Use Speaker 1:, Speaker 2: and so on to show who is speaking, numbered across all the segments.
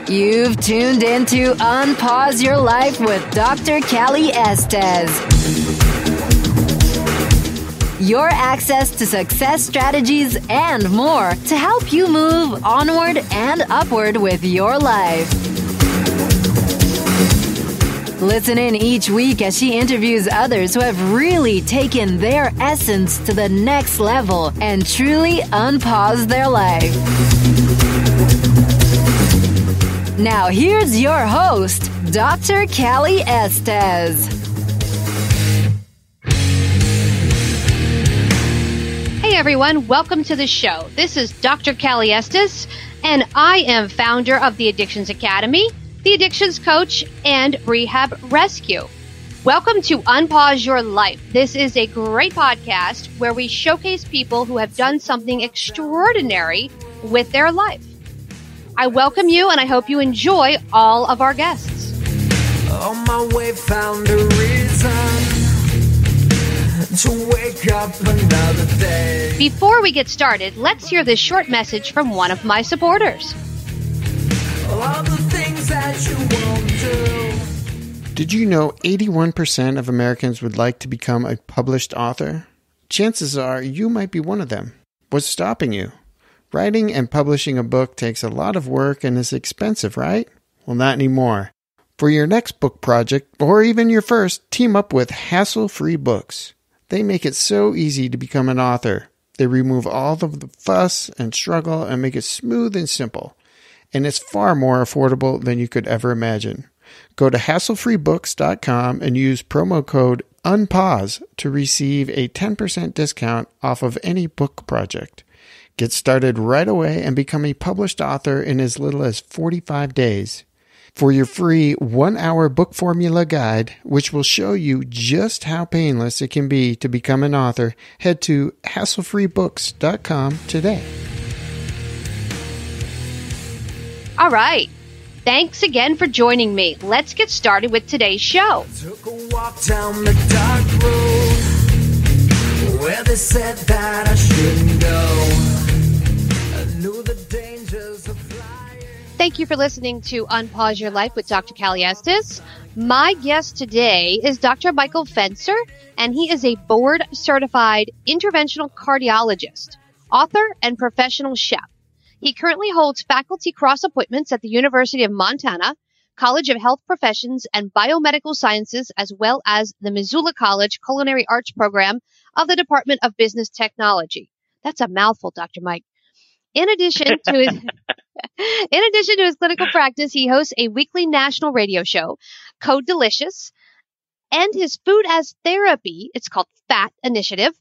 Speaker 1: You've tuned into Unpause Your Life with Dr. Cali Estes. Your access to success strategies and more to help you move onward and upward with your life. Listen in each week as she interviews others who have really taken their essence to the next level and truly unpaused their life. Now here's your host, Dr. Cali Estes.
Speaker 2: Hey everyone, welcome to the show. This is Dr. Cali Estes, and I am founder of the Addictions Academy, the Addictions Coach, and Rehab Rescue. Welcome to Unpause Your Life. This is a great podcast where we showcase people who have done something extraordinary with their life. I welcome you, and I hope you enjoy all of our guests.
Speaker 3: On my way, found a reason to wake up another day.
Speaker 2: Before we get started, let's hear this short message from one of my supporters.
Speaker 3: All the things that you won't do.
Speaker 4: Did you know 81% of Americans would like to become a published author? Chances are you might be one of them. What's stopping you? Writing and publishing a book takes a lot of work and is expensive, right? Well, not anymore. For your next book project, or even your first, team up with Hassle-Free Books. They make it so easy to become an author. They remove all of the fuss and struggle and make it smooth and simple. And it's far more affordable than you could ever imagine. Go to hasslefreebooks.com and use promo code UNPAUSE to receive a 10% discount off of any book project. Get started right away and become a published author in as little as 45 days. For your free 1-hour book formula guide, which will show you just how painless it can be to become an author, head to hasslefreebooks.com today.
Speaker 2: All right. Thanks again for joining me. Let's get started with today's show.
Speaker 3: Took a walk down the dark road where they said that I shouldn't go. I knew the dangers of flying.
Speaker 2: Thank you for listening to Unpause Your Life with Dr. Cali Estes. My guest today is Dr. Michael Fenster, and he is a board-certified interventional cardiologist, author, and professional chef. He currently holds faculty cross appointments at the University of Montana, College of Health Professions and Biomedical Sciences, as well as the Missoula College Culinary Arts Program of the Department of Business Technology. That's a mouthful, Dr. Mike. In addition to his clinical practice, he hosts a weekly national radio show, Code Delicious, and his Food as Therapy, it's called FAT Initiative,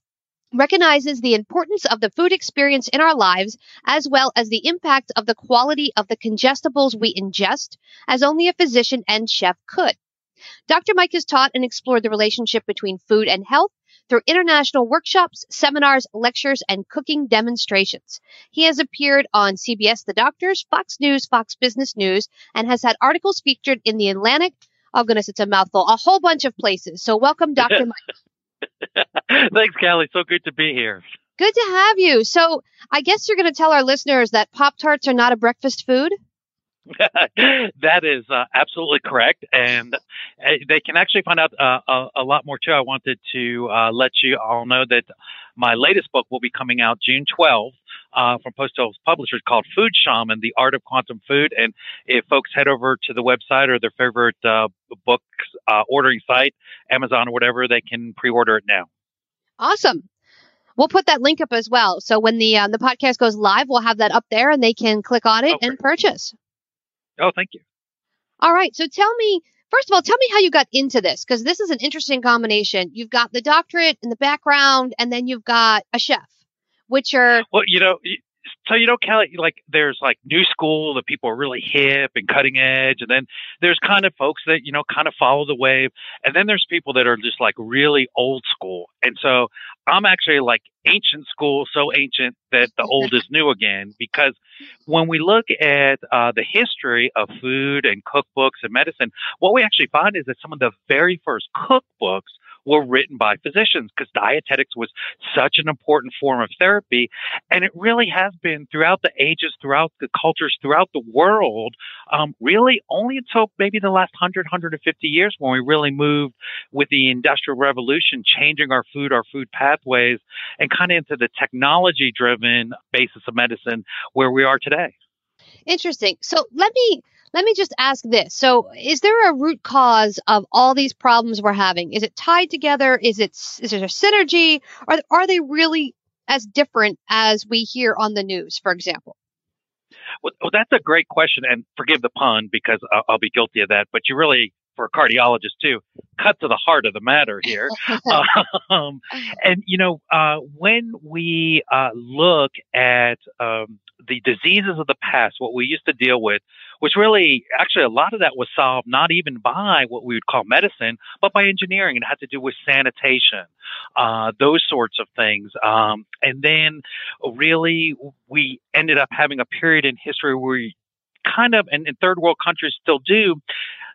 Speaker 2: recognizes the importance of the food experience in our lives, as well as the impact of the quality of the congestibles we ingest, as only a physician and chef could. Dr. Mike has taught and explored the relationship between food and health through international workshops, seminars, lectures, and cooking demonstrations. He has appeared on CBS The Doctors, Fox News, Fox Business News, and has had articles featured in The Atlantic. Oh, goodness, it's a mouthful. A whole bunch of places. So welcome, Dr. Mike.
Speaker 5: Thanks, Callie. So good to be here.
Speaker 2: Good to have you. So I guess you're going to tell our listeners that Pop-Tarts are not a breakfast food?
Speaker 5: That is absolutely correct. And they can actually find out a lot more, too. I wanted to let you all know that my latest book will be coming out June 12th from Post Office Publishers called Food Shaman, The Art of Quantum Food. And if folks head over to the website or their favorite books ordering site, Amazon or whatever, they can pre-order it now.
Speaker 2: Awesome. We'll put that link up as well. So when the podcast goes live, we'll have that up there and they can click on it and purchase.
Speaker 5: Oh, thank you.
Speaker 2: All right. So first of all, tell me how you got into this, because this is an interesting combination. You've got the doctorate in the background, and then you've got a chef, which are...
Speaker 5: Well, Callie, like there's like new school that people are really hip and cutting edge. And then there's kind of folks that, kind of follow the wave. And then there's people that are just like really old school. And so I'm actually like ancient school, so ancient that the old is new again, because when we look at the history of food and cookbooks and medicine, what we actually find is that some of the very first cookbooks were written by physicians because dietetics was such an important form of therapy. And it really has been throughout the ages, throughout the cultures, throughout the world, really only until maybe the last 150 years when we really moved with the Industrial Revolution, changing our food pathways, and kind of into the technology-driven basis of medicine where we are today.
Speaker 2: Interesting. So let me just ask this. So is there a root cause of all these problems we're having? Is it tied together? Is there synergy? Are they really as different as we hear on the news, for example?
Speaker 5: Well, that's a great question, and forgive the pun because I'll be guilty of that. But you really, for a cardiologist too, cut to the heart of the matter here. And when we look at the diseases of the past, what we used to deal with was really, actually, a lot of that was solved not even by what we would call medicine, but by engineering. It had to do with sanitation, those sorts of things. And then really, we ended up having a period in history where we kind of, and third world countries still do,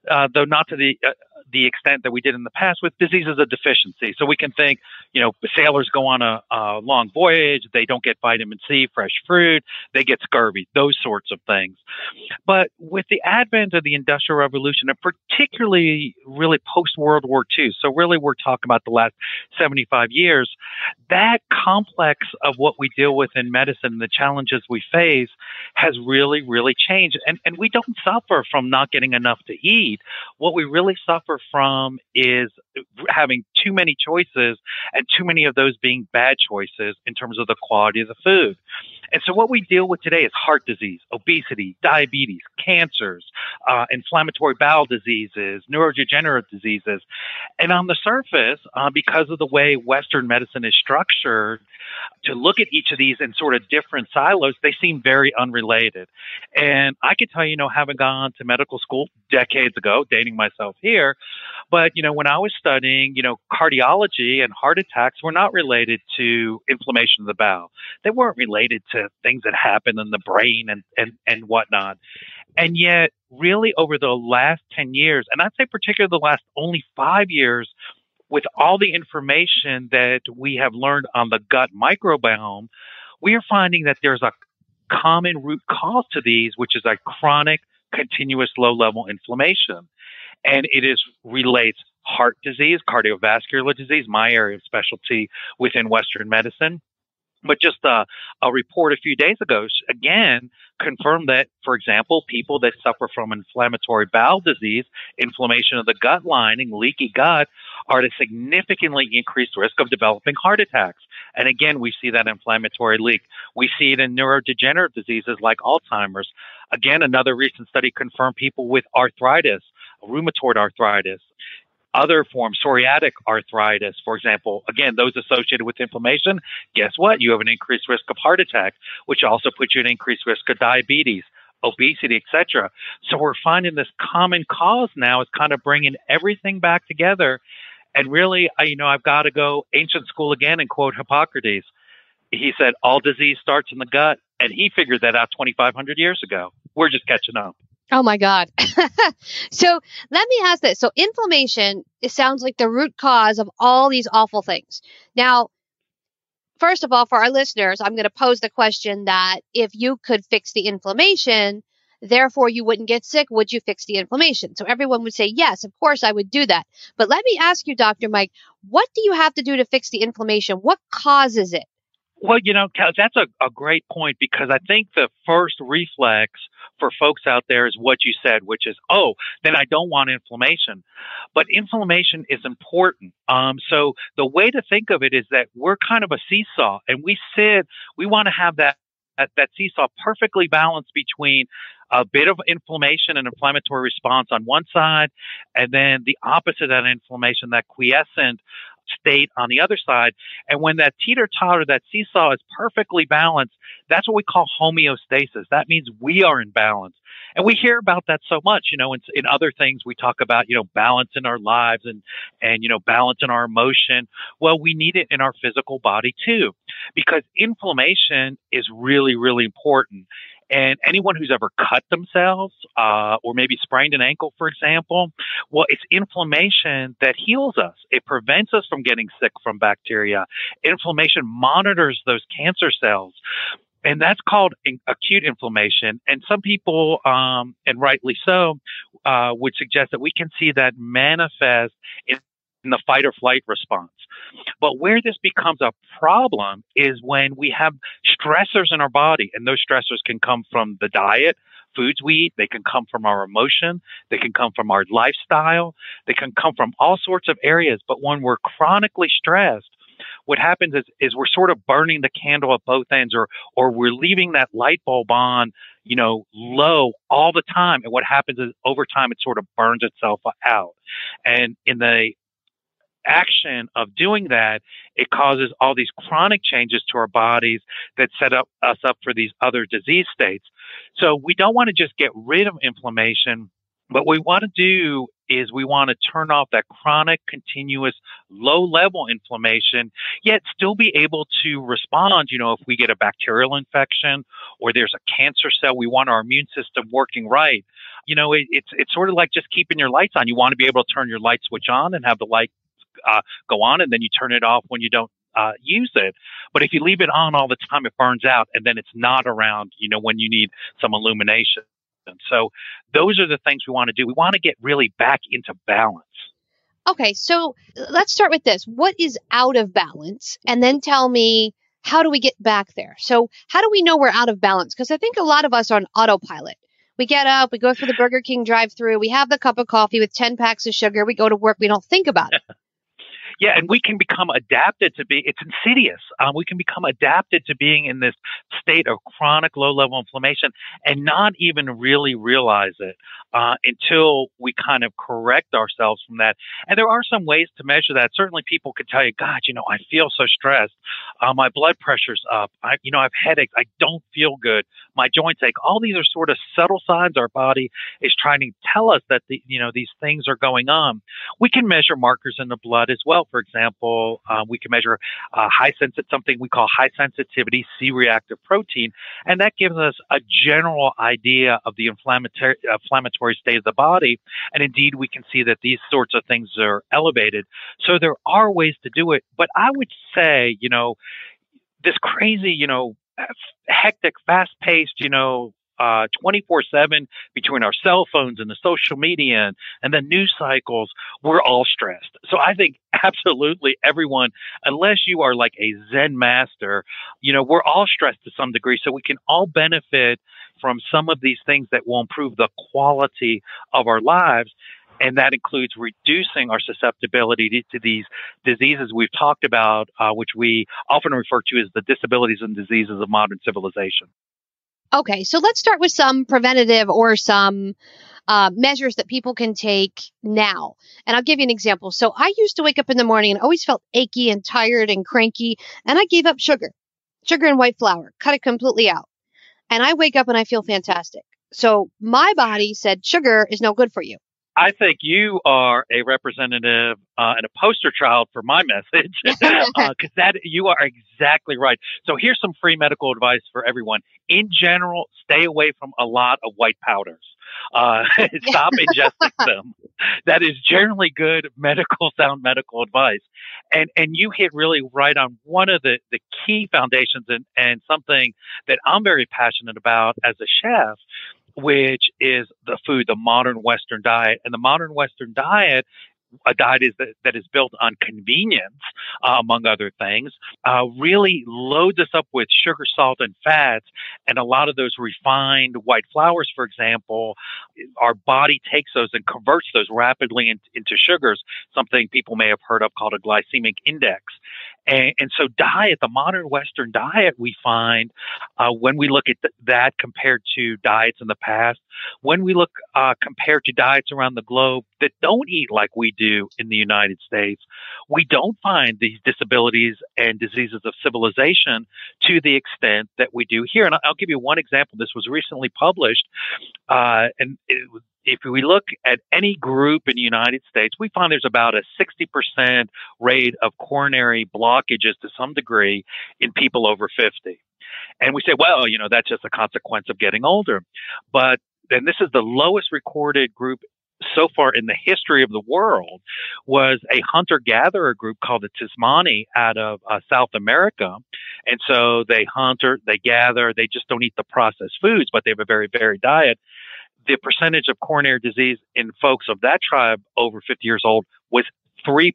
Speaker 5: though not to the extent that we did in the past, with diseases of deficiency. So we can think, sailors go on a long voyage, they don't get vitamin C, fresh fruit, they get scurvy, those sorts of things. But with the advent of the Industrial Revolution, and particularly really post-World War II, so really we're talking about the last 75 years, that complex of what we deal with in medicine and the challenges we face has really, really changed. And we don't suffer from not getting enough to eat. What we really suffer from is having too many choices, and too many of those being bad choices in terms of the quality of the food. And so what we deal with today is heart disease, obesity, diabetes, cancers, inflammatory bowel diseases, neurodegenerative diseases. And on the surface, because of the way Western medicine is structured, to look at each of these in sort of different silos, they seem very unrelated. And I can tell you, having gone to medical school decades ago, dating myself here, but, when I was studying, cardiology and heart attacks were not related to inflammation of the bowel. They weren't related to things that happen in the brain and whatnot. And yet, really over the last 10 years, and I'd say particularly the last only 5 years, with all the information that we have learned on the gut microbiome, we are finding that there's a common root cause to these, which is a chronic, continuous low-level inflammation. And it relates heart disease, cardiovascular disease, my area of specialty within Western medicine. But just a report a few days ago, again, confirmed that, for example, people that suffer from inflammatory bowel disease, inflammation of the gut lining, leaky gut, are at a significantly increased risk of developing heart attacks. And again, we see that inflammatory leak. We see it in neurodegenerative diseases like Alzheimer's. Again, another recent study confirmed people with arthritis, rheumatoid arthritis, other forms, psoriatic arthritis, for example, again, those associated with inflammation, guess what? You have an increased risk of heart attack, which also puts you at increased risk of diabetes, obesity, etc. So we're finding this common cause now is kind of bringing everything back together. And really, I've got to go ancient school again and quote Hippocrates. He said, all disease starts in the gut. And he figured that out 2,500 years ago. We're just catching up.
Speaker 2: Oh my God. So let me ask this. So inflammation, it sounds like the root cause of all these awful things. Now, first of all, for our listeners, I'm going to pose the question that if you could fix the inflammation, therefore you wouldn't get sick, would you fix the inflammation? So everyone would say, yes, of course I would do that. But let me ask you, Dr. Mike, what do you have to do to fix the inflammation? What causes it?
Speaker 5: Well, that's a great point, because I think the first reflex for folks out there is what you said, which is, then I don't want inflammation. But inflammation is important. So the way to think of it is that we're kind of a seesaw, and we want to have that seesaw perfectly balanced between a bit of inflammation and inflammatory response on one side, and then the opposite of that inflammation, that quiescent state on the other side. And when that teeter-totter, that seesaw is perfectly balanced, that's what we call homeostasis. That means we are in balance. And we hear about that so much, in other things we talk about, balance in our lives and balance in our emotion. Well, we need it in our physical body too, because inflammation is really, really important. And anyone who's ever cut themselves, or maybe sprained an ankle, for example, well, it's inflammation that heals us. It prevents us from getting sick from bacteria. Inflammation monitors those cancer cells. And that's called acute inflammation. And some people, and rightly so, would suggest that we can see that manifest in the fight or flight response. But where this becomes a problem is when we have stressors in our body, and those stressors can come from the diet, foods we eat, they can come from our emotion, they can come from our lifestyle, they can come from all sorts of areas. But when we're chronically stressed, what happens is we're sort of burning the candle at both ends, or we're leaving that light bulb on, low all the time. And what happens is over time, it sort of burns itself out. And in the action of doing that, it causes all these chronic changes to our bodies that set us up for these other disease states. So we don't want to just get rid of inflammation. What we want to do is we want to turn off that chronic, continuous, low-level inflammation, yet still be able to respond. If we get a bacterial infection or there's a cancer cell, we want our immune system working right. It's sort of like just keeping your lights on. You want to be able to turn your light switch on and have the light go on, and then you turn it off when you don't use it. But if you leave it on all the time, it burns out, and then it's not around, when you need some illumination. And so those are the things we want to do. We want to get really back into balance.
Speaker 2: Okay, so let's start with this. What is out of balance? And then tell me, how do we get back there? So how do we know we're out of balance? Because I think a lot of us are on autopilot. We get up, we go through the Burger King drive-thru, we have the cup of coffee with 10 packs of sugar, we go to work, we don't think about it.
Speaker 5: Yeah, and we can become adapted to it's insidious. We can become adapted to being in this state of chronic low-level inflammation and not even really realize it until we kind of correct ourselves from that. And there are some ways to measure that. Certainly people could tell you, God, I feel so stressed. My blood pressure's up. I have headaches. I don't feel good. My joints ache. All these are sort of subtle signs our body is trying to tell us that these things are going on. We can measure markers in the blood as well. For example, we can measure something we call high sensitivity C-reactive protein, and that gives us a general idea of the inflammatory state of the body. And indeed, we can see that these sorts of things are elevated. So there are ways to do it, but I would say, this crazy, hectic, fast-paced, 24/7 between our cell phones and the social media and the news cycles, we're all stressed. So I think absolutely everyone, unless you are like a Zen master, we're all stressed to some degree. So we can all benefit from some of these things that will improve the quality of our lives. And that includes reducing our susceptibility to these diseases we've talked about, which we often refer to as the disabilities and diseases of modern civilization.
Speaker 2: Okay, so let's start with some preventative or some measures that people can take now. And I'll give you an example. So I used to wake up in the morning and always felt achy and tired and cranky, and I gave up sugar and white flour, cut it completely out. And I wake up and I feel fantastic. So my body said sugar is no good for you.
Speaker 5: I think you are a representative and a poster child for my message, because you are exactly right. So here's some free medical advice for everyone. In general, stay away from a lot of white powders. Stop ingesting them. That is generally sound medical advice. And you hit really right on one of the key foundations and something that I'm very passionate about as a chef, which is the modern Western diet. And the modern Western diet, a diet that is built on convenience, among other things, really loads us up with sugar, salt, and fats. And a lot of those refined white flours, for example, our body takes those and converts those rapidly into sugars, something people may have heard of called a glycemic index. And so the modern Western diet, we find when we look at that compared to diets in the past, when we look compared to diets around the globe that don't eat like we do in the United States, we don't find these disabilities and diseases of civilization to the extent that we do here. And I'll give you one example. This was recently published, if we look at any group in the United States, we find there's about a 60% rate of coronary blockages to some degree in people over 50. And we say, well, that's just a consequence of getting older. But then this is the lowest recorded group so far in the history of the world, was a hunter-gatherer group called the Tismani out of South America. And so they hunt, or they gather, they just don't eat the processed foods, but they have a very varied diet. The percentage of coronary disease in folks of that tribe over 50 years old was 3%.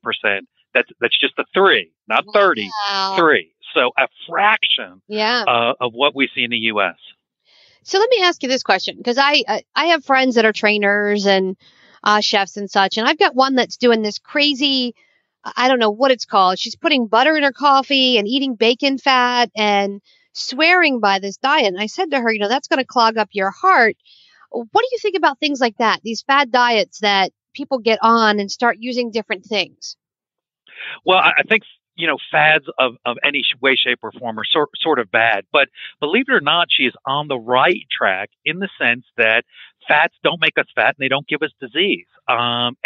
Speaker 5: That's just a 3, not 30,
Speaker 2: Wow.
Speaker 5: 3. So a fraction
Speaker 2: Yeah.
Speaker 5: of what we see in the U.S.
Speaker 2: So let me ask you this question, because I have friends that are trainers and chefs and such, and I've got one that's doing this crazy, I don't know what it's called. She's putting butter in her coffee and eating bacon fat and swearing by this diet. And I said to her, that's going to clog up your heart. What do you think about things like that? These fad diets that people get on and start using different things?
Speaker 5: Well, I think, fads of any way, shape, or form are sort of bad. But believe it or not, she is on the right track in the sense that fats don't make us fat and they don't give us disease. And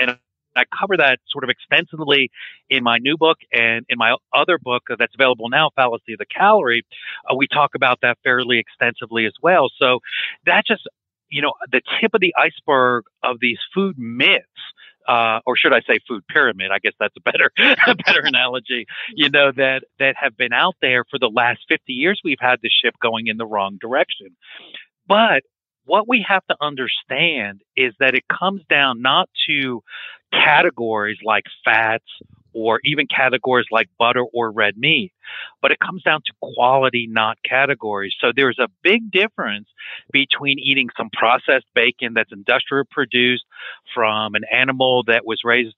Speaker 5: I cover that sort of extensively in my new book, and in my other book that's available now, Fallacy of the Calorie. We talk about that fairly extensively as well. So that just, the tip of the iceberg of these food myths, or should I say food pyramid? I guess that's a better analogy, that have been out there for the last 50 years. We've had the ship going in the wrong direction. But what we have to understand is that it comes down not to categories like fats or even categories like butter or red meat, but it comes down to quality, not categories. So there's a big difference between eating some processed bacon that's industrially produced from an animal that was raised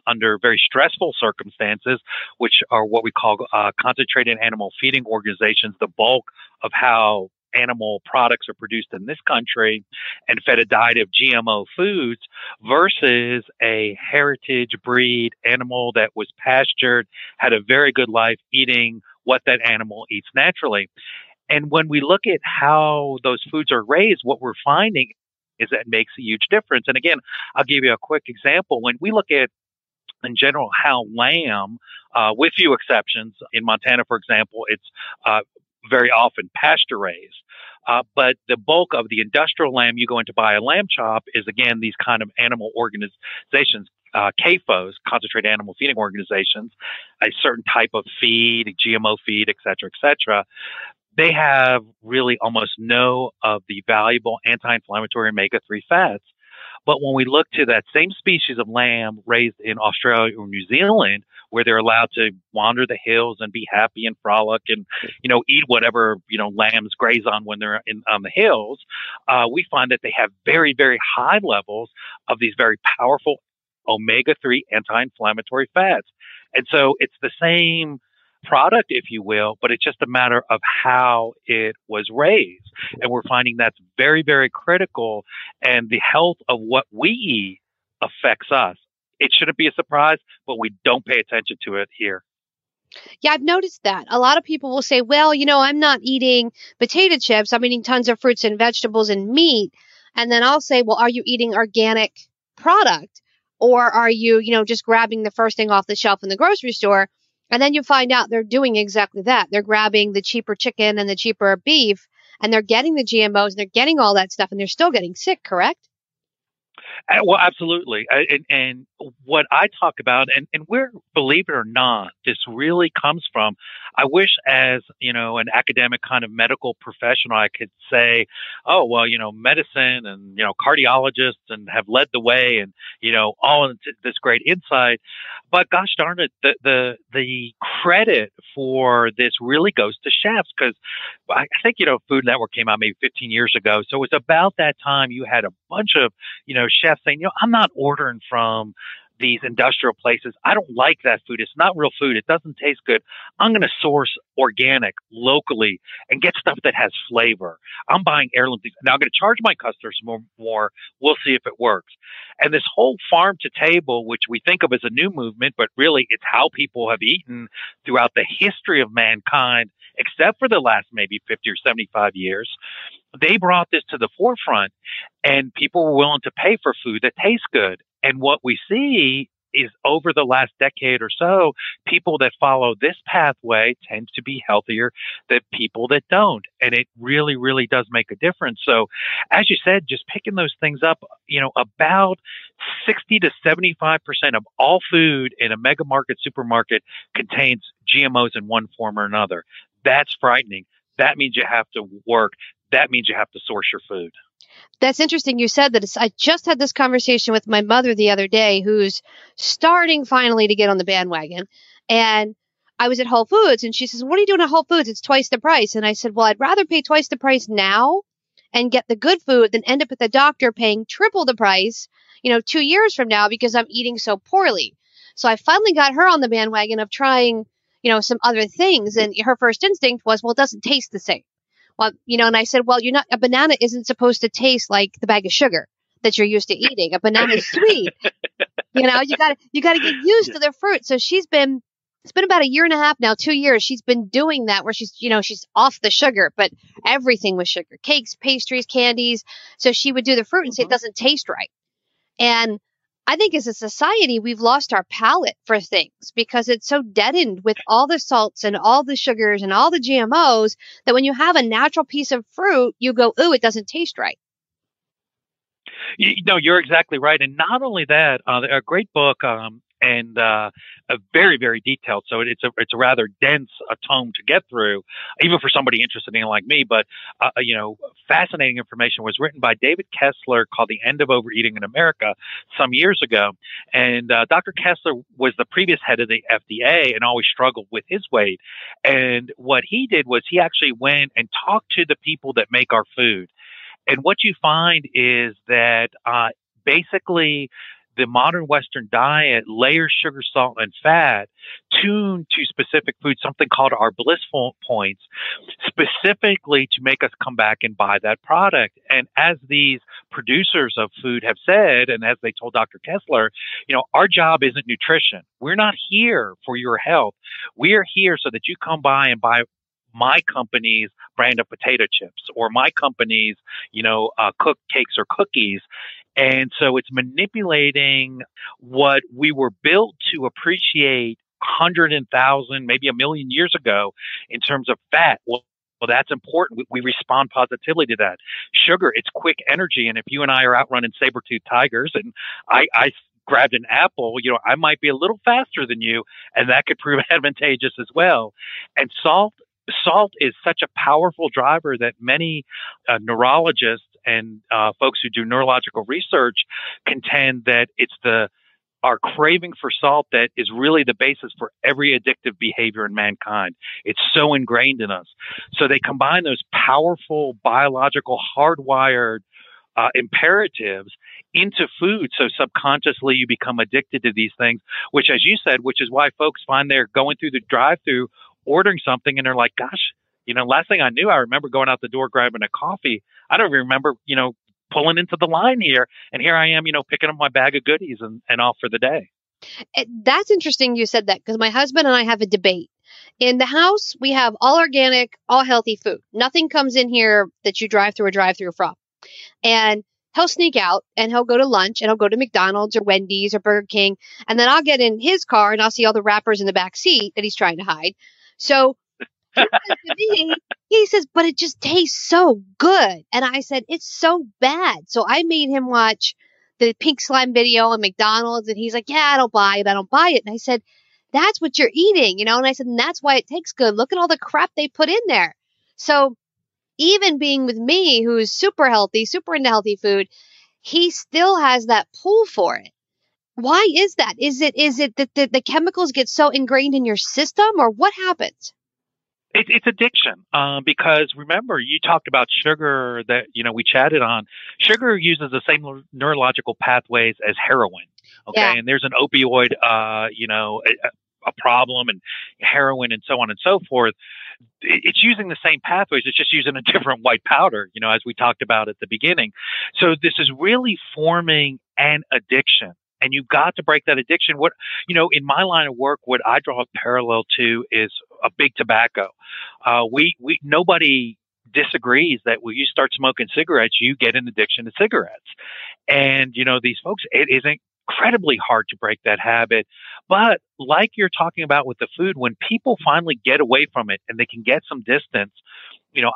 Speaker 5: under very stressful circumstances, which are what we call concentrated animal feeding organizations, the bulk of how animal products are produced in this country, and fed a diet of GMO foods, versus a heritage breed animal that was pastured, had a very good life eating what that animal eats naturally. And when we look at how those foods are raised, what we're finding is that it makes a huge difference. And again, I'll give you a quick example. When we look at, in general, how lamb, with few exceptions, in Montana, for example, it's very often pasture raised. But the bulk of the industrial lamb you go in to buy a lamb chop is, again, these kind of animal organizations, CAFOs, concentrated animal feeding organizations, a certain type of feed, GMO feed, et cetera, they have really almost no of the valuable anti-inflammatory omega-3 fats. But when we look to that same species of lamb raised in Australia or New Zealand, where they're allowed to wander the hills and be happy and frolic and, eat whatever, lambs graze on when they're on the hills, we find that they have very, very high levels of these very powerful omega-3 anti-inflammatory fats. And so it's the same product, if you will, but it's just a matter of how it was raised. And we're finding that's very, very critical. And the health of what we eat affects us. It shouldn't be a surprise, but we don't pay attention to it here.
Speaker 2: Yeah, I've noticed that. A lot of people will say, well, I'm not eating potato chips. I'm eating tons of fruits and vegetables and meat. And then I'll say, well, are you eating organic product? Or are you, just grabbing the first thing off the shelf in the grocery store? And then you find out they're doing exactly that. They're grabbing the cheaper chicken and the cheaper beef, and they're getting the GMOs, and they're getting all that stuff, and they're still getting sick, correct?
Speaker 5: Well, absolutely. And what I talk about, and where, believe it or not, this really comes from, I wish as, an academic kind of medical professional, I could say, oh, well, medicine and, cardiologists and have led the way and, all into this great insight. But gosh darn it, the credit for this really goes to chefs, because I think, Food Network came out maybe 15 years ago. So it was about that time you had a bunch of, chefs saying, I'm not ordering from these industrial places. I don't like that food. It's not real food. It doesn't taste good. I'm going to source organic locally and get stuff that has flavor. I'm buying heirloom things. Now I'm going to charge my customers more. We'll see if it works. And this whole farm to table, which we think of as a new movement, but really it's how people have eaten throughout the history of mankind, except for the last maybe 50 or 75 years. They brought this to the forefront, and people were willing to pay for food that tastes good. And what we see is over the last decade or so, people that follow this pathway tend to be healthier than people that don't. And it really, really does make a difference. So as you said, just picking those things up, about 60 to 75% of all food in a mega market supermarket contains GMOs in one form or another. That's frightening. That means you have to work. That means you have to source your food.
Speaker 2: That's interesting. You said that. I just had this conversation with my mother the other day, who's starting finally to get on the bandwagon. And I was at Whole Foods and she says, "What are you doing at Whole Foods? It's twice the price." And I said, "Well, I'd rather pay twice the price now and get the good food than end up at the doctor paying triple the price, 2 years from now because I'm eating so poorly." So I finally got her on the bandwagon of trying, some other things. And her first instinct was, well, it doesn't taste the same. Well, and I said, well, a banana isn't supposed to taste like the bag of sugar that you're used to eating. A banana is sweet. You got to get used to the fruit. So it's been about a year and a half now, 2 years. She's been doing that where she's off the sugar, but everything was sugar, cakes, pastries, candies. So she would do the fruit and say it doesn't taste right. And I think as a society, we've lost our palate for things because it's so deadened with all the salts and all the sugars and all the GMOs that when you have a natural piece of fruit, you go, "Ooh, it doesn't taste right."
Speaker 5: You're exactly right. And not only that, a great book, and a very, very detailed. So it's a rather dense tome to get through, even for somebody interested in it like me. But fascinating information was written by David Kessler called "The End of Overeating in America" some years ago. And Dr. Kessler was the previous head of the FDA and always struggled with his weight. And what he did was he actually went and talked to the people that make our food. And what you find is that basically the modern Western diet layers sugar, salt, and fat tuned to specific foods, something called our blissful points, specifically to make us come back and buy that product. And as these producers of food have said, and as they told Dr. Kessler, our job isn't nutrition. We're not here for your health. We are here so that you come by and buy my company's brand of potato chips or my company's, cooked cakes or cookies. And so it's manipulating what we were built to appreciate 100,000, maybe 1,000,000 years ago in terms of fat. Well, that's important. We respond positively to that. Sugar, it's quick energy. And if you and I are out running saber-toothed tigers and I grabbed an apple, I might be a little faster than you, and that could prove advantageous as well. And salt is such a powerful driver that many neurologists and folks who do neurological research contend that it's our craving for salt that is really the basis for every addictive behavior in mankind. It's so ingrained in us. So they combine those powerful biological hardwired imperatives into food. So subconsciously you become addicted to these things, which, as you said, which is why folks find they're going through the drive-through, ordering something, and they're like, gosh, last thing I knew, I remember going out the door, grabbing a coffee. I don't even remember, pulling into the line here. And here I am, picking up my bag of goodies and off for the day.
Speaker 2: That's interesting you said that because my husband and I have a debate. In the house, we have all organic, all healthy food. Nothing comes in here that you drive through from. And he'll sneak out and he'll go to lunch and he'll go to McDonald's or Wendy's or Burger King. And then I'll get in his car and I'll see all the wrappers in the back seat that he's trying to hide. So he says to me, he says, "But it just tastes so good." And I said, "It's so bad." So I made him watch the pink slime video on McDonald's. And he's like, "Yeah, I don't buy it. I don't buy it." And I said, "That's what you're eating, And I said, "And that's why it tastes good. Look at all the crap they put in there." So even being with me, who's super healthy, super into healthy food, he still has that pull for it. Why is that? Is it that the chemicals get so ingrained in your system, or what happens?
Speaker 5: It's addiction, because remember, you talked about sugar that, we chatted on. Sugar uses the same neurological pathways as heroin. Okay. Yeah. And there's an opioid, a problem, and heroin and so on and so forth. It's using the same pathways. It's just using a different white powder, as we talked about at the beginning. So this is really forming an addiction. And you've got to break that addiction. In my line of work, what I draw a parallel to is a big tobacco. Nobody disagrees that when you start smoking cigarettes, you get an addiction to cigarettes. And, these folks, it isn't incredibly hard to break that habit. But like you're talking about with the food, when people finally get away from it and they can get some distance,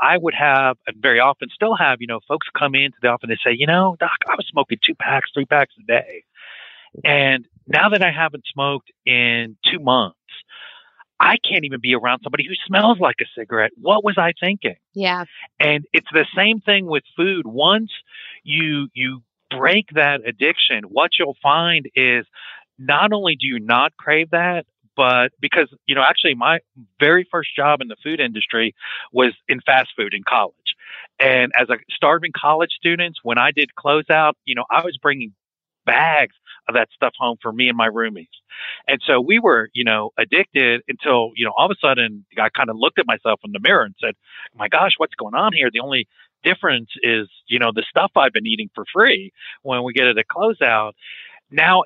Speaker 5: I would have, and very often still have, folks come into the office and they say, doc, I was smoking 2 packs, 3 packs a day. And now that I haven't smoked in 2 months, I can't even be around somebody who smells like a cigarette. What was I thinking?
Speaker 2: Yeah.
Speaker 5: And it's the same thing with food. Once you break that addiction, what you'll find is not only do you not crave that, but because, actually my very first job in the food industry was in fast food in college. And as a starving college student, when I did closeout, I was bringing bags of that stuff home for me and my roomies. And so we were, addicted until, all of a sudden I kind of looked at myself in the mirror and said, my gosh, what's going on here? The only difference is, the stuff I've been eating for free when we get it at closeout. Now,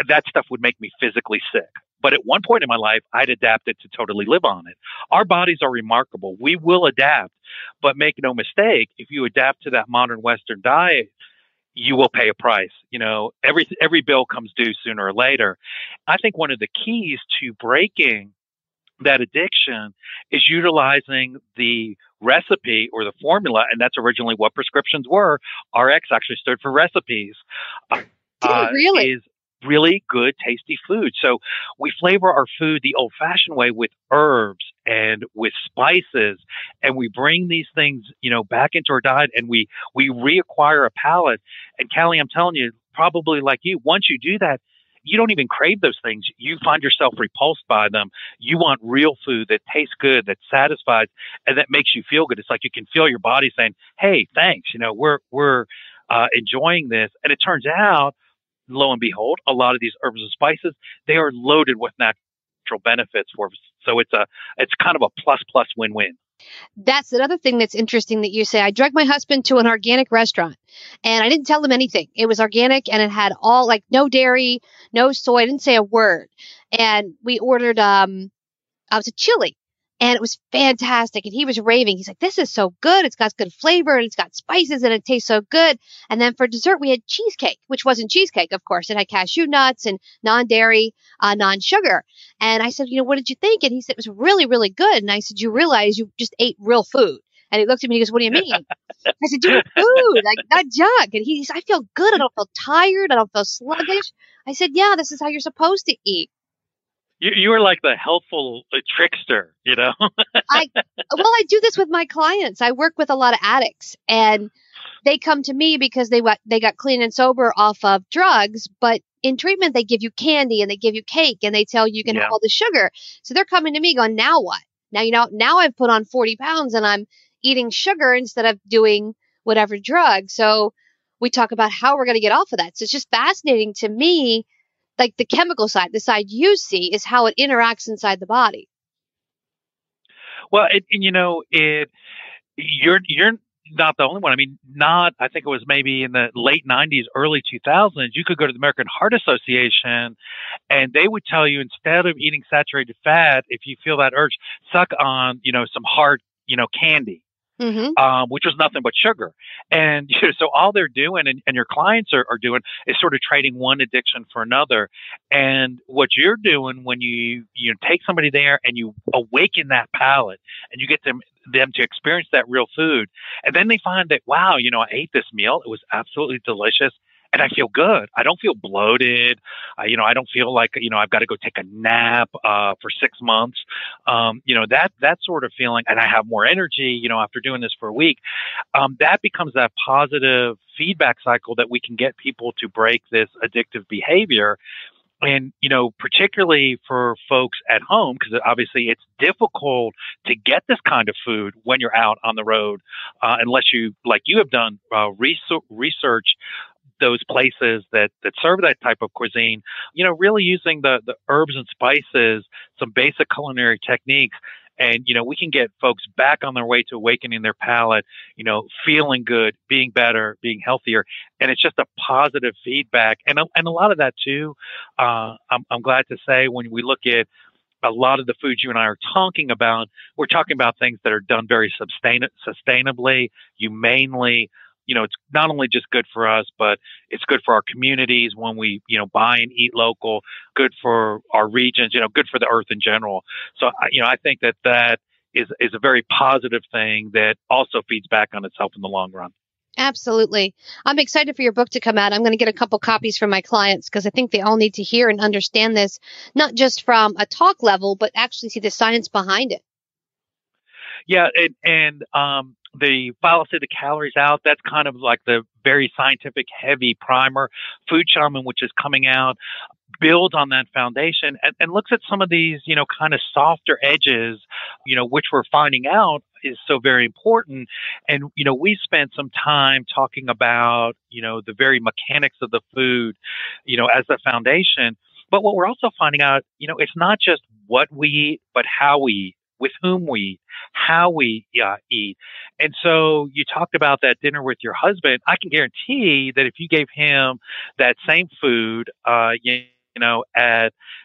Speaker 5: that stuff would make me physically sick. But at one point in my life, I'd adapted to totally live on it. Our bodies are remarkable. We will adapt, but make no mistake, if you adapt to that modern Western diet, you will pay a price. Every bill comes due sooner or later. I think one of the keys to breaking that addiction is utilizing the recipe or the formula, and that's originally what prescriptions were. RX actually stood for recipes.
Speaker 2: Really?
Speaker 5: Is really good, tasty food. So we flavor our food the old-fashioned way with herbs and with spices, and we bring these things, back into our diet, and we reacquire a palate. And Cali, I'm telling you, probably like you, once you do that, you don't even crave those things. You find yourself repulsed by them. You want real food that tastes good, that satisfies, and that makes you feel good. It's like you can feel your body saying, "Hey, thanks. We're enjoying this." And it turns out, lo and behold, a lot of these herbs and spices, they are loaded with natural benefits for us. So it's kind of a plus win-win.
Speaker 2: That's another thing that's interesting that you say. I dragged my husband to an organic restaurant and I didn't tell him anything. It was organic and it had all like no dairy, no soy. I didn't say a word. And we ordered, it was a chili and it was fantastic. And he was raving. He's like, this is so good. It's got good flavor and it's got spices and it tastes so good. And then for dessert, we had cheesecake, which wasn't cheesecake, of course. It had cashew nuts and non-dairy, non-sugar. And I said, what did you think? And he said, it was really, really good. And I said, you realize you just ate real food. And he looked at me and he goes, what do you mean? I said, you eat food, like not junk. And he said, I feel good. I don't feel tired. I don't feel sluggish. I said, yeah, this is how you're supposed to eat.
Speaker 5: You were like the helpful trickster,
Speaker 2: I do this with my clients. I work with a lot of addicts and they come to me because they got clean and sober off of drugs, but in treatment, they give you candy and they give you cake and they tell you can have all the sugar. So they're coming to me going, now what? Now I've put on 40 pounds and I'm eating sugar instead of doing whatever drug. So we talk about how we're going to get off of that. So it's just fascinating to me. Like the chemical side, the side you see is how it interacts inside the body.
Speaker 5: Well, you're not the only one. I mean, I think it was maybe in the late 90s, early 2000s, you could go to the American Heart Association and they would tell you instead of eating saturated fat, if you feel that urge, suck on, some hard, candy. Mm-hmm. Which was nothing but sugar. And so all they're doing and your clients are doing is sort of trading one addiction for another. And what you're doing when you take somebody there and you awaken that palate and you get them to experience that real food. And then they find that, wow, I ate this meal. It was absolutely delicious. And I feel good. I don't feel bloated. I don't feel like, I've got to go take a nap for 6 months. That sort of feeling. And I have more energy, after doing this for a week. That becomes that positive feedback cycle that we can get people to break this addictive behavior. And, particularly for folks at home, because obviously it's difficult to get this kind of food when you're out on the road, unless you, like you have done, research those places that serve that type of cuisine, really using the herbs and spices, some basic culinary techniques. And, we can get folks back on their way to awakening their palate, feeling good, being better, being healthier. And it's just a positive feedback. And a lot of that too, I'm glad to say when we look at a lot of the foods you and I are talking about, we're talking about things that are done very sustainably, humanely, it's not only just good for us, but it's good for our communities when we, buy and eat local, good for our regions, good for the earth in general. So, I think that is a very positive thing that also feeds back on itself in the long run.
Speaker 2: Absolutely. I'm excited for your book to come out. I'm going to get a couple copies for my clients because I think they all need to hear and understand this, not just from a talk level, but actually see the science behind it.
Speaker 5: Yeah. And the fallacy of the calories out, that's kind of like the very scientific heavy primer. Food Shaman, which is coming out, builds on that foundation and looks at some of these, kind of softer edges, which we're finding out is so very important. And, we spent some time talking about, the very mechanics of the food, as the foundation. But what we're also finding out, it's not just what we eat, but how we eat, with whom we eat, how we eat. And so you talked about that dinner with your husband. I can guarantee that if you gave him that same food,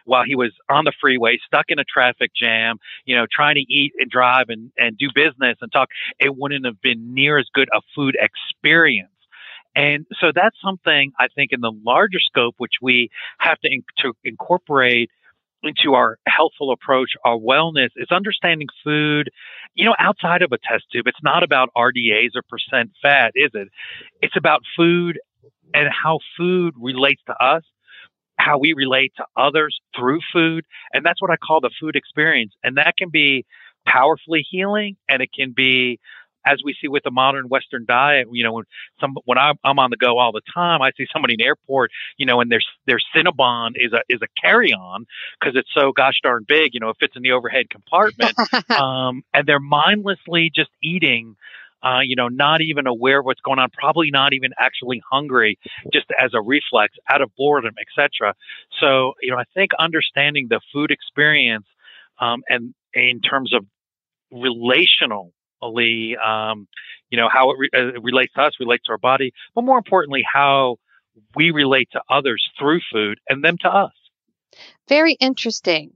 Speaker 5: while he was on the freeway, stuck in a traffic jam, trying to eat and drive and do business and talk, it wouldn't have been near as good a food experience. And so that's something I think in the larger scope, which we have to incorporate into our healthful approach, our wellness, is understanding food, outside of a test tube. It's not about RDAs or percent fat, is it? It's about food and how food relates to us, how we relate to others through food. And that's what I call the food experience. And that can be powerfully healing, and it can be, as we see with the modern Western diet, when I'm on the go all the time, I see somebody in the airport, and their Cinnabon is a carry-on because it's so gosh darn big, it fits in the overhead compartment, and they're mindlessly just eating, not even aware of what's going on, probably not even actually hungry, just as a reflex, out of boredom, etc. So, I think understanding the food experience, and in terms of relational, how it relates to us, relates to our body, but more importantly, how we relate to others through food and them to us.
Speaker 2: Very interesting.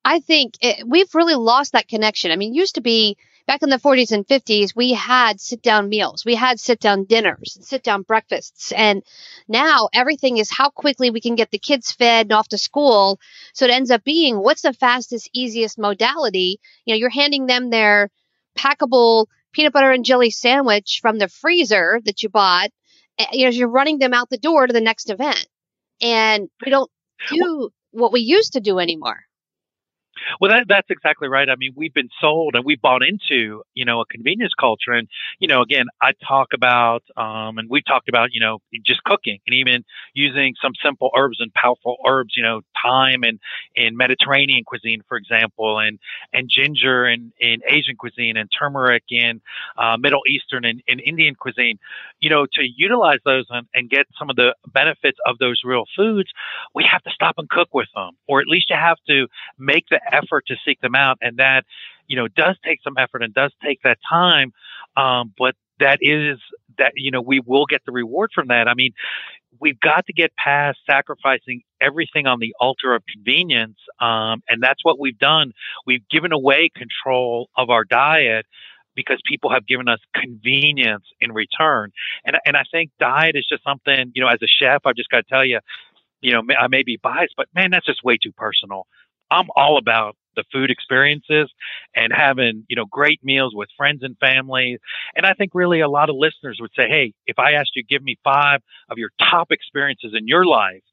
Speaker 2: I think we've really lost that connection. I mean, it used to be back in the 40s and 50s, we had sit-down meals, we had sit-down dinners, sit-down breakfasts. And now everything is how quickly we can get the kids fed and off to school. So it ends up being, what's the fastest, easiest modality? You're handing them their packable peanut butter and jelly sandwich from the freezer that you bought. You're running them out the door to the next event. And we don't do what we used to do anymore.
Speaker 5: Well, that's exactly right. I mean, we've been sold and we bought into, a convenience culture. And, again, I talk about, and we talked about, just cooking and even using some simple herbs and powerful herbs, thyme and in Mediterranean cuisine, for example, and ginger in Asian cuisine and turmeric in Middle Eastern and Indian cuisine, to utilize those and get some of the benefits of those real foods. We have to stop and cook with them, or at least you have to make the effort to seek them out. And that, does take some effort and does take that time. But we will get the reward from that. I mean, we've got to get past sacrificing everything on the altar of convenience. And that's what we've done. We've given away control of our diet because people have given us convenience in return. And I think diet is just something, as a chef, I've just got to tell you, I may be biased, but man, that's just way too personal. I'm all about the food experiences and having, great meals with friends and family. And I think really a lot of listeners would say, hey, if I asked you to give me 5 of your top experiences in your life,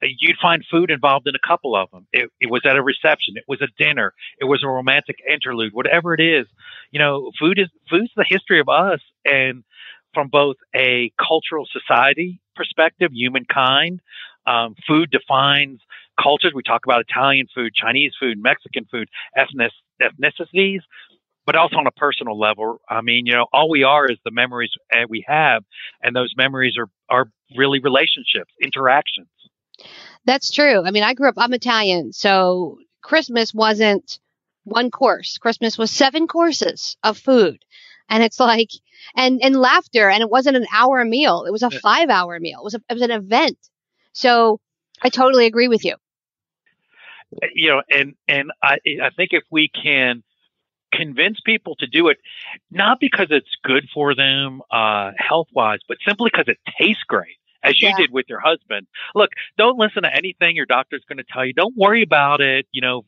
Speaker 5: you'd find food involved in a couple of them. It was at a reception. It was a dinner. It was a romantic interlude, whatever it is. Food's the history of us. And from both a cultural society perspective, humankind, food defines cultures. We talk about Italian food, Chinese food, Mexican food, ethnicities, but also on a personal level. I mean, all we are is the memories we have, and those memories are really relationships, interactions.
Speaker 2: That's true. I mean, I'm Italian, so Christmas wasn't one course. Christmas was 7 courses of food. And it's like, and laughter, and it wasn't an hour meal. It was a 5-hour meal. It was an event. So I totally agree with you.
Speaker 5: And I think if we can convince people to do it, not because it's good for them health-wise, but simply because it tastes great, as you did with your husband. Look, don't listen to anything your doctor's going to tell you. Don't worry about it. You know,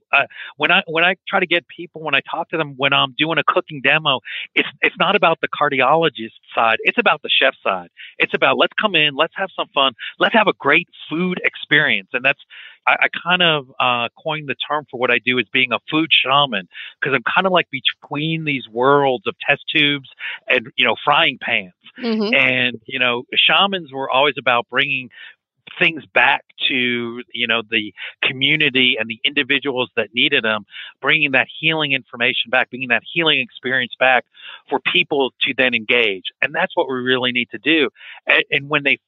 Speaker 5: when I try to get people, when I talk to them, when I'm doing a cooking demo, it's not about the cardiologist side. It's about the chef side. It's about, let's come in, let's have some fun, let's have a great food experience. And that's, I kind of coined the term for what I do as being a food shaman, because I'm kind of like between these worlds of test tubes and, you know, frying pans. Mm-hmm. And, you know, shamans were always about bringing things back to, you know, the community and the individuals that needed them, bringing that healing information back, bringing that healing experience back for people to then engage. And that's what we really need to do. And when they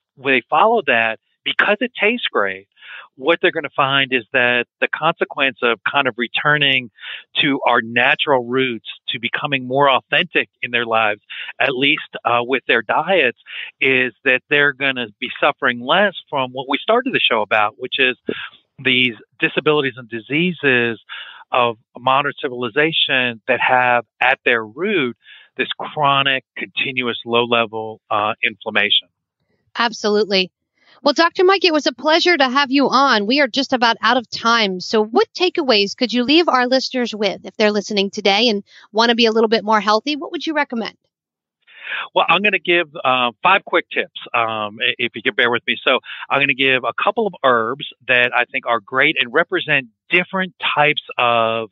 Speaker 5: follow that, because it tastes great, what they're going to find is that the consequence of kind of returning to our natural roots, to becoming more authentic in their lives, at least with their diets, is that they're going to be suffering less from what we started the show about, which is these disabilities and diseases of modern civilization that have at their root this chronic, continuous, low-level inflammation.
Speaker 2: Absolutely. Well, Dr. Mike, it was a pleasure to have you on. We are just about out of time. So what takeaways could you leave our listeners with if they're listening today and want to be a little bit more healthy? What would you recommend?
Speaker 5: Well, I'm going to give 5 quick tips, if you can bear with me. So I'm going to give a couple of herbs that I think are great and represent different types of,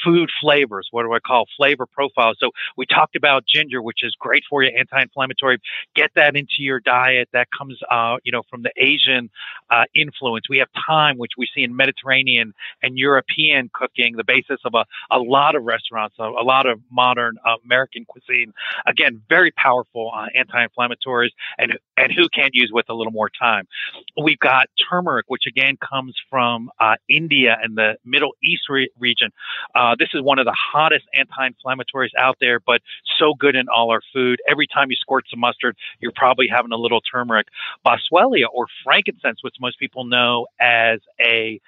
Speaker 5: food flavors. What do I call flavor profiles? So we talked about ginger, which is great for you, anti-inflammatory. Get that into your diet. That comes, from the Asian influence. We have thyme, which we see in Mediterranean and European cooking, the basis of a lot of restaurants, a lot of modern American cuisine. Again, very powerful anti-inflammatories, and who can't use with a little more time. We've got turmeric, which again comes from India and the Middle East region. This is one of the hottest anti-inflammatories out there, but so good in all our food. Every time you squirt some mustard, you're probably having a little turmeric. Boswellia, or frankincense, which most people know as an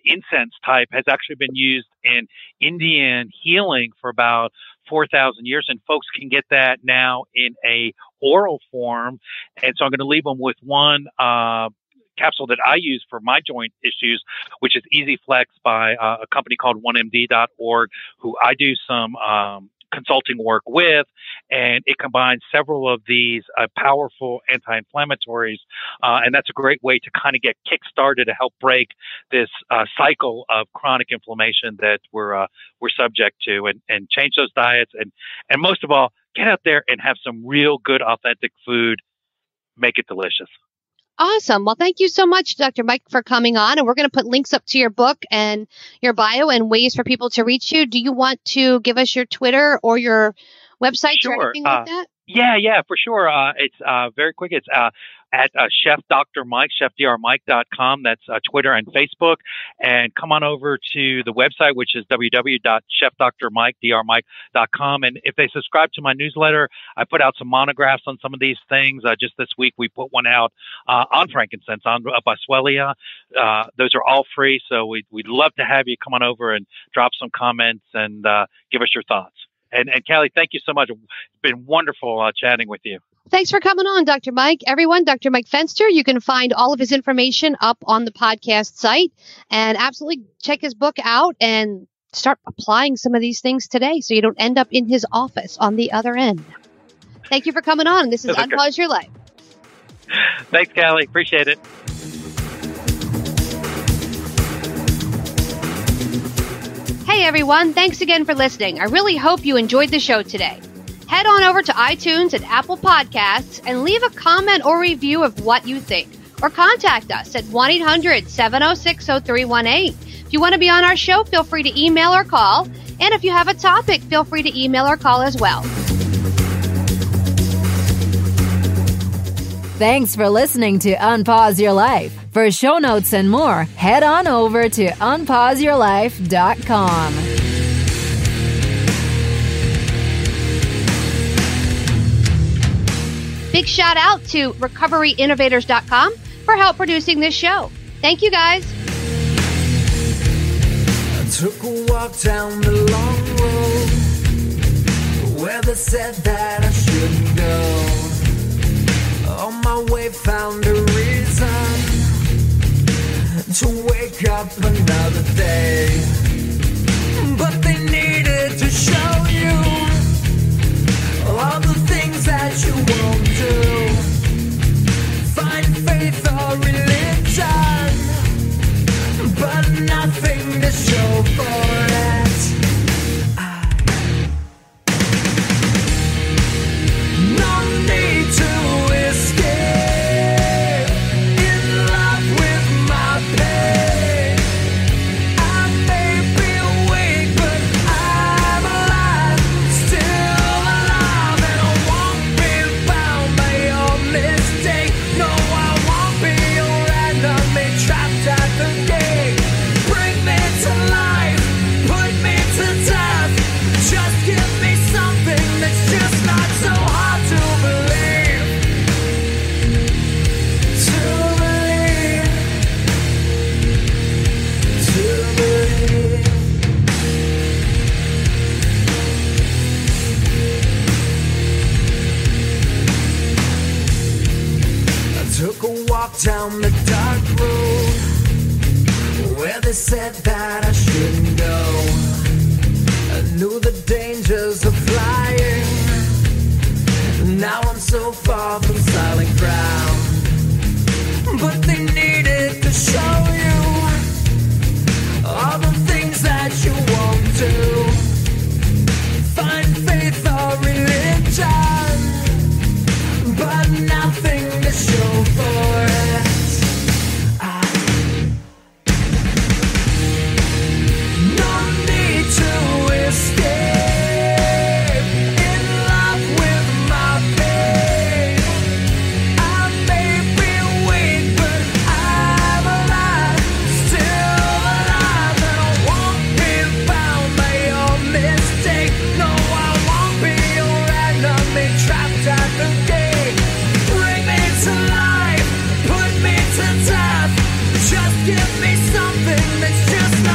Speaker 5: incense type, has actually been used in Indian healing for about 4,000 years, and folks can get that now in a oral form. And so I'm going to leave them with one capsule that I use for my joint issues, which is Easy Flex by a company called 1md.org, who I do some consulting work with, and it combines several of these powerful anti-inflammatories, and that's a great way to kind of get kick-started to help break this cycle of chronic inflammation that we're subject to, and change those diets, and most of all, get out there and have some real good, authentic food. Make it delicious.
Speaker 2: Awesome. Well, thank you so much, Dr. Mike, for coming on. And we're going to put links up to your book and your bio and ways for people to reach you. Do you want to give us your Twitter or your website or anything like that?
Speaker 5: Yeah, for sure. It's very quick. It's at Chef Dr. Mike, chefdrmike.com. That's Twitter and Facebook. And come on over to the website, which is www.chefdrmike.com. And if they subscribe to my newsletter, I put out some monographs on some of these things. Just this week, we put one out on frankincense, on Boswellia. Those are all free. So we'd love to have you come on over and drop some comments and give us your thoughts. And Cali, thank you so much. It's been wonderful chatting with you.
Speaker 2: Thanks for coming on, Dr. Mike. Everyone, Dr. Mike Fenster, you can find all of his information up on the podcast site, and absolutely check his book out and start applying some of these things today so you don't end up in his office on the other end. Thank you for coming on. This is Unpause Your Life.
Speaker 5: Thanks, Cali. Appreciate it.
Speaker 2: Hey everyone, thanks again for listening. I really hope you enjoyed the show today. Head on over to iTunes and Apple Podcasts and leave a comment or review of what you think. Or contact us at 1-800-706-0318. If you want to be on our show, feel free to email or call. And if you have a topic, feel free to email or call as well.
Speaker 1: Thanks for listening to Unpause Your Life. For show notes and more, head on over to unpauseyourlife.com.
Speaker 2: Big shout out to recoveryinnovators.com for help producing this show. Thank you, guys.
Speaker 3: Took a walk down the long road where they said that I shouldn't go. On my way found a reason to wake up another day. But they needed to show you all the things that you won't do. Find faith or religion, but nothing to show for it. No need to escape, in love with my pain. I may be weak, but I'm alive, still alive, and I won't be bound by your mistake. No, I won't be your enemy, trapped at the gate. Bring me to life, put me to death. Just give me something that's just not so hard to believe. To believe. To believe. I took a walk down the dark road where they said that I shouldn't go. I knew the dangers of flying. Now I'm so far from solid ground. But they needed to show you all the things that you won't do. Find faith or religion, but nothing to show for it. No need to escape, in love with my pain. I may be weak, but I'm alive, still alive, and I won't be bound by your mistake. No, I won't be your enemy, trapped at the gate. Bring me to life, put me to death. Just give me something that's just not